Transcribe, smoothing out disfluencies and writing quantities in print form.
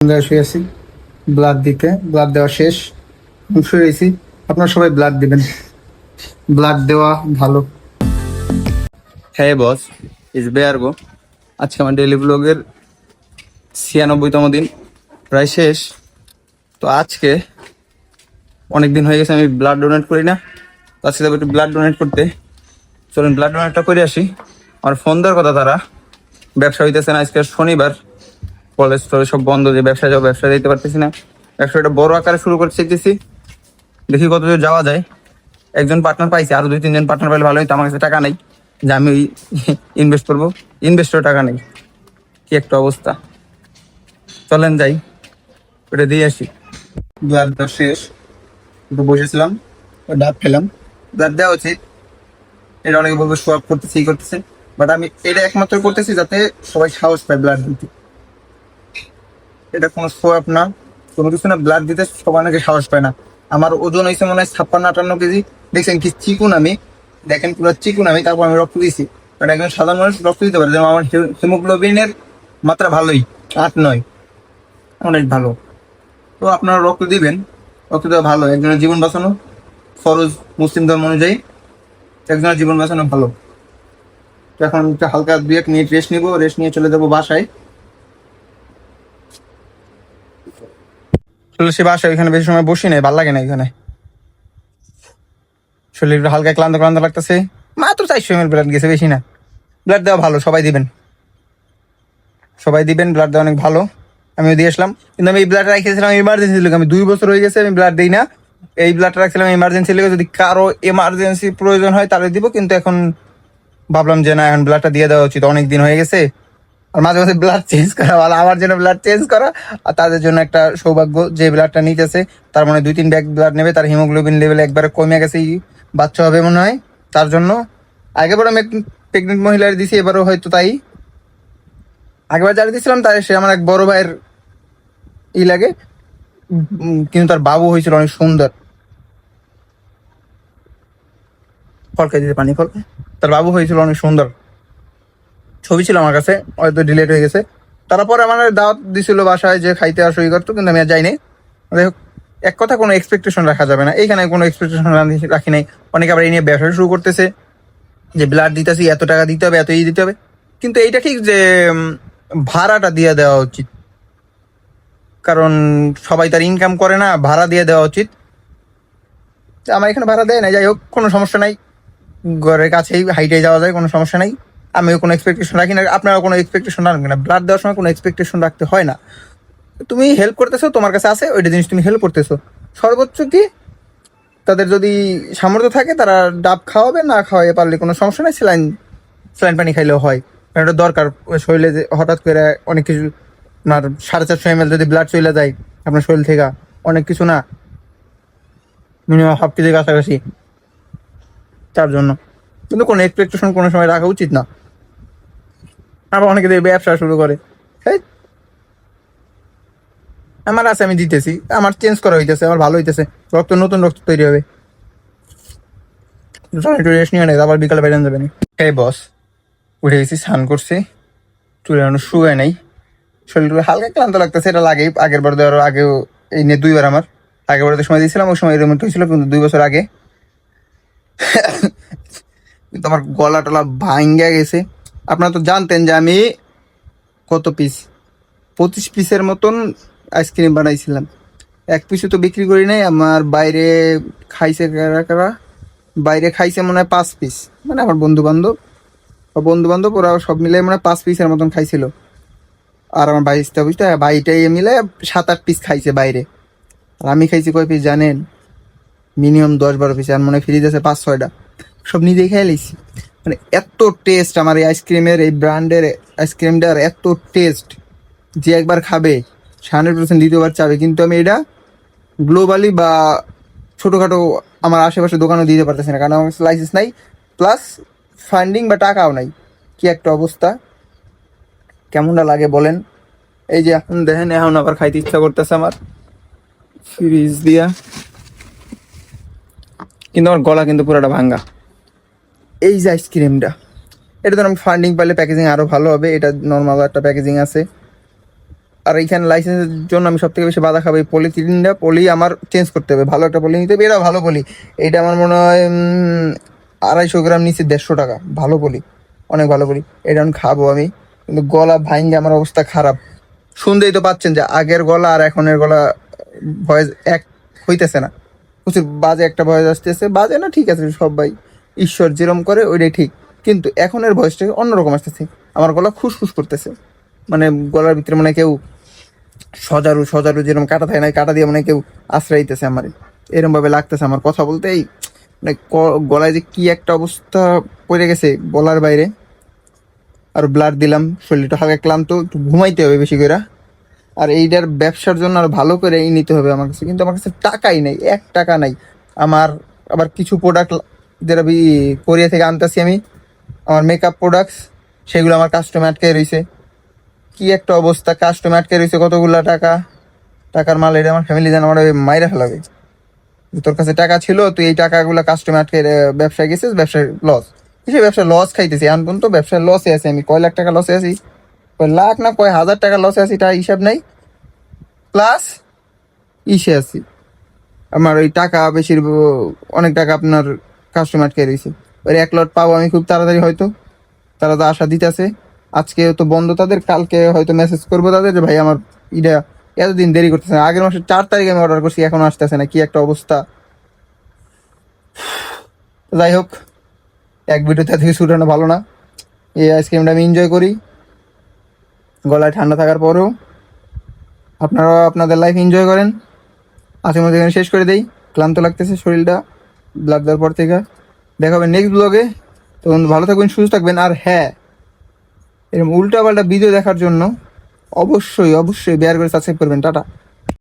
শুয়ে আছি ব্লাড দিতে, ব্লাড দেওয়া শেষ, শুয়ে রয়েছি। আপনারা সবাই ব্লাড দিবেন, ব্লাড দেওয়া ভালো। হ্যাঁ বস, ইস বেয়ারগো। আজকে আমার ডেইলি ব্লগের 96তম দিন, প্রায় শেষ। তো আজকে অনেক দিন হয়ে গেছে আমি ব্লাড ডোনেট করি না, তো আজকে যাবো একটু ব্লাড ডোনেট করতে। চলুন ব্লাড ডোনেটটা করে আসি। আমার ফোন দেওয়ার কথা, তারা ব্যবসা হইতেছে না, আজকে শনিবার, কলেজ টলেজ সব বন্ধ, যে ব্যবসা যাবো, ব্যবসা দিতে পারতেছি না। ব্যবসাটা বড় আকারে শুরু করতে চাইতেছি, দেখি কতদূর যাওয়া যায়। একজন পার্টনার পাইছি, আরো 2-3 জন পার্টনার পাইলে ভালো হইতো। আমার কাছে টাকা নেই যে আমি ইনভেস্ট করবো, ইনভেস্টর টাকা নেই, কি একটা অবস্থা। চলেন যাই, ওটা দিয়ে আসি। ব্লাড দেওয়া শেষ, একটু বসেছিলাম, ডাব খেলাম। ব্লাড দেওয়া উচিত, এটা অনেকে বলবো শো আপ করতেছে, ই করতেছে, বাট আমি এটা একমাত্র করতেছি যাতে সবাই সাহস পায় ব্লাড দিতে। এটা কোনো শো আপ না, কোনো কিছু না। ব্লাড দিতে সবাই নাকি সাহস পায় না। আমার ওজন হয়েছে মনে হয় 56-58 কেজি। দেখছেন কি চিকুন আমি, দেখেন পুরো চিকুন আমি, তারপর আমি রক্ত দিয়েছি। কারণ একজন সাধারণ মানুষ রক্ত দিতে পারে, যেমন আমার হিমোগ্লোবিনের মাত্রা ভালোই, 8-9, অনেক ভালো। তো আপনারা রক্ত দিবেন, রক্ত দেওয়া ভালো, একজনের জীবন বাঁচানো ফরজ মুসলিম ধর্ম অনুযায়ী, একজনের জীবন বাঁচানো ভালো। তো এখন একটু হালকা 2-1 মিনিট রেস্ট নিবো, রেস্ট নিয়ে চলে যাবো বাসায়। তুলসী বাসায় ওইখানে বেশি সময় বসি নাই, ভালো লাগে না এখানে, শরীর হালকা ক্লান্ত ক্লান্ত লাগতেছে। মাত্র 400 ml ব্লাড গেছে, বেশি না। ব্লাড দেওয়া ভালো, সবাই দিবেন, সবাই দিবেন, ব্লাড দেওয়া অনেক ভালো। আমিও দিয়ে আসলাম, কিন্তু আমি এই ব্লাডটা রাখিয়েছিলাম ইমার্জেন্সি লোক। আমি 2 বছর হয়ে গেছে আমি ব্লাড দিই না। এই ব্লাডটা রাখছিলাম ইমার্জেন্সি লোক, যদি কারো এমার্জেন্সি প্রয়োজন হয় তাহলে দিব। কিন্তু এখন ভাবলাম যে না, এখন ব্লাডটা দিয়ে দেওয়া উচিত, অনেক দিন হয়ে গেছে। আর মাঝে মাঝে ব্লাড চেঞ্জ করা ভালো, আমার জন্য ব্লাড চেঞ্জ করা, আর তাদের জন্য একটা সৌভাগ্য। যে ব্লাডটা নিতেছে তার মানে 2-3 ব্যাগ ব্লাড নেবে, তার হিমোগ্লোবিন লেভেল একবারে কমে গেছে, বাচ্চা হবে মনে হয়। তার জন্য আগেবার আমি প্রেগনেন্ট মহিলার দিছি, এবারও হয়তো তাই। আগেবার যারা দিয়েছিলাম তার সে আমার এক বড় ভাইয়ের লাগে, কিন্তু তার বাবু হয়েছিল অনেক সুন্দর। ফলকে দিতে পানি ফলকে, তার বাবু হয়েছিল অনেক সুন্দর, ছবি ছিল আমার কাছে, হয়তো ডিলেট হয়ে গেছে। তারপর আমার দাওয়াত দিছিল বাসায় যে খাইতে আসো ই করতো, কিন্তু আমি আর যাইনি। যাই হোক, এক কথা কোনো এক্সপেকটেশন রাখা যাবে না, এইখানে কোনো এক্সপেকটেশন রাখি নাই। অনেকে আবার এই নিয়ে ব্যবসা শুরু করতেছে যে ব্লাড দিতেছি, এত টাকা দিতে হবে, এত দিতে হবে। কিন্তু এইটা ঠিক যে ভাড়াটা দিয়ে দেওয়া উচিত, কারণ সবাই তার ইনকাম করে না, ভাড়া দিয়ে দেওয়া উচিত। আমার এখানে ভাড়া দেয় না, যাই হোক কোনো সমস্যা নাই, ঘরের কাছেই হাইটে যাওয়া যায়, কোনো সমস্যা নাই। আমিও কোনো এক্সপেকটেশন রাখি না, আপনারাও কোনো এক্সপেকটেশন রাখবেন না। ব্লাড দেওয়ার সময় কোনো এক্সপেকটেশন রাখতে হয় না। তুমি হেল্প করতেছো, তোমার কাছে আছে ওইটা জিনিস, তুমি হেল্প করতেছো। সর্বোচ্চ কি, তাদের যদি সামর্থ্য থাকে তারা ডাব খাওয়াবে, না খাওয়াই পারলে কোনো সমস্যা নেই, স্যালাইন স্যালাইন পানি খাইলেও হয়। কারণ এটা দরকার শরীরে, যে হঠাৎ করে অনেক কিছু। আপনার 450 ml যদি ব্লাড চলে যায় আপনার শরীর থেকে, অনেক কিছু না, মিনিমাম হাফ কেজির কাছাকাছি। তার জন্য কিন্তু কোনো এক্সপেকটেশন কোনো সময় রাখা উচিত না। আবার অনেকে দিয়ে ব্যবসা শুরু করে, হ্যাঁ আমার আছে, আমি দিতেছি, আমার চেঞ্জ করা হইতেছে, আমার ভালো হইতেছে, রক্ত নতুন রক্ত তৈরি হবে। একটু রেস্ট নিয়ে নেই, আবার বিকালে বেরিয়ে যাবেন। এই বস, উঠে গেছি, স্নান করছি, চুলে এখনো শুয়ে নেই, শরীরটা হালকা ক্লান্ত লাগতেছে। এটা লাগেই, আগের বার দেওয়ার আগেও এই নিয়ে 2বার আমার আগের বার সময় দিয়েছিলাম, ওই সময় এরকম হয়েছিল, কিন্তু 2 বছর আগে। কিন্তু আমার গলা টলা ভাঙ্গা গেছে। আপনারা তো জানতেন যে আমি কত পিস, 25 পিসের মতন আইসক্রিম বানাইছিলাম। এক পিসও তো বিক্রি করি নাই। আমার বাইরে খাইছে কারা কারা, বাইরে খাইছে মনে হয় 5 পিস, মানে আমার বন্ধু বান্ধব ওরা সব মিলে মনে হয় 5 পিসের মতন খাইছিল। আর আমার বাইশটা বুঝতে, বাইটাই মিলে 7-8 পিস খাইছে বাইরে। আর আমি খাইছি কয় পিস জানেন? Minimum 10-12 piece. আর মনে হয় ফ্রিজ আছে 5-6টা, সব নিজেই খেয়ে লিছি। মানে এত টেস্ট আমার এই আইসক্রিমের, এই ব্র্যান্ডের আইসক্রিমটার এত টেস্ট, যে একবার খাবে 100% দ্বিতীয়বার চাবে। কিন্তু আমি এটা গ্লোবালি বা ছোটোখাটো আমার আশেপাশে দোকানও দিতে পারতেছি না, কারণ আমার লাইসেন্স নাই, প্লাস ফান্ডিং বা টাকাও নাই। কি একটা অবস্থা, কেমনটা লাগে বলেন? এই যে এখন দেখেন, এখন আবার খাইতে ইচ্ছা করতেছে আমার ফ্রিজ দিয়া, কিন্তু আমার গলা কিন্তু পুরোটা ভাঙ্গা। এই যে আইসক্রিমটা, এটা তো আমি ফান্ডিং পাইলে প্যাকেজিং আরও ভালো হবে। এটা নর্মাল একটা প্যাকেজিং আছে, আর এইখানে লাইসেন্সের জন্য আমি সব থেকে বেশি বাধা খাবো এই পলিথিনটা। পলি আমার চেঞ্জ করতে হবে, ভালো একটা পলি নিতে হবে। এটা ভালো পলি, এইটা আমার মনে হয় 250 গ্রাম নিচে 150 টাকা। ভালো পলি, অনেক ভালো পলি। এটা আমি খাবো আমি, কিন্তু গলা ভাঙে আমার অবস্থা খারাপ। শুনতেই তো পাচ্ছেন যে আগের গলা আর এখনের গলা ভয়েস এক হইতেছে না, প্রচুর বাজে একটা ভয়েস আসতেছে। বাজে না, ঠিক আছে, সবাই ঈশ্বর যেরম করে ওইটাই ঠিক, কিন্তু এখনের ভয়েসটা অন্যরকম আসতেছে। আমার গলা খুশখুশ করতেছে, মানে গলার ভিতরে মানে কেউ সজারু সজারু যেরকম কাটা থাকে না, কাটা দিয়ে মানে কেউ আশ্রয়িতেছে আমার, এরকম ভাবে লাগতেছে আমার কথা বলতেই। মানে গলায় যে কি একটা অবস্থা পড়ে গেছে বলার বাইরে। আর ব্লাড দিলাম, শরীরটা হালকা ক্লান্ত, একটু ঘুমাইতে হবে বেশি করে। আর এইটার ব্যবসার জন্য আর ভালো করে নিতে হবে আমার কাছে, কিন্তু আমার কাছে টাকাই নেই, 1 টাকা নাই আমার। আবার কিছু প্রোডাক্ট যেটা কোরিয়া থেকে আনতেছি আমি, আমার মেকআপ প্রোডাক্টস, সেগুলো আমার কাস্টমে আটকে রয়েছে। কি একটা অবস্থা, কাস্টমে আটকে রয়েছে কতগুলা টাকা, টাকার মাল। এটা আমার ফ্যামিলি যেন আমার মাইরা ফেলাবে। তোর কাছে টাকা ছিল, তুই এই টাকাগুলো কাস্টমে আটকে ব্যবসায় গেছিস, ব্যবসায় লস। কিসে ব্যবসায় লস খাইতেছি এখন পর্যন্ত? ব্যবসায় লসে আছি আমি, কয় লাখ টাকা লসে আছি, কয় লাখ না কয় হাজার টাকা লসে আছি, তার হিসাব নাই। প্লাস ইসে আছি, আমার ওই টাকা বেশির অনেক টাকা আপনার কাস্টমার আটকে রয়েছে। ওই 1 লট পাবো আমি খুব তাড়াতাড়ি, হয়তো তারা তো আশা দিতেছে। আজকে তো বন্ধ তাদের, কালকে হয়তো মেসেজ করবো তাদের যে ভাই আমার ইটা এতদিন দেরি করতেছে না। আগের মাসের 4 তারিখে আমি অর্ডার করছি, এখনো আসতেছে না, কি একটা অবস্থা। যাই হোক, এক ভিডিওতে থেকে শুটানো ভালো না। এই আইসক্রিমটা আমি এনজয় করি গলায় ঠান্ডা থাকার পরেও। আপনারাও আপনাদের লাইফ এনজয় করেন। আজকের মধ্যে এখানে শেষ করে দেই, ক্লান্ত লাগতেছে শরীরটা ব্লাড দেওয়ার পর থেকে। দেখা হবে নেক্সট ব্লগে, তখন ভালো থাকবেন, সুস্থ থাকবেন। আর হ্যাঁ, এরকম উল্টাপাল্টা ভিডিও দেখার জন্য অবশ্যই অবশ্যই বেয়ার করে সাবস্ক্রাইব করবেন। টাটা।